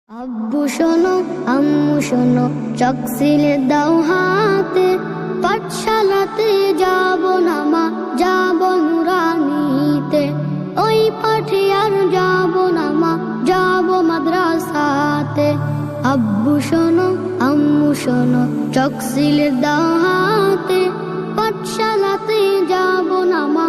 আব্বু শোনো আম্মু শোনো চকসিলে দাও হাতে, পাঠশালাতে যাব না মা, যাব নুরানিতে। ওই পাঠে আর যাব না মা, যাব মাদ্রাসাতে। আব্বু শোনো আম্মু শোনো চকসিলে দাও হাতে, পাঠশালাতে যাব না মা,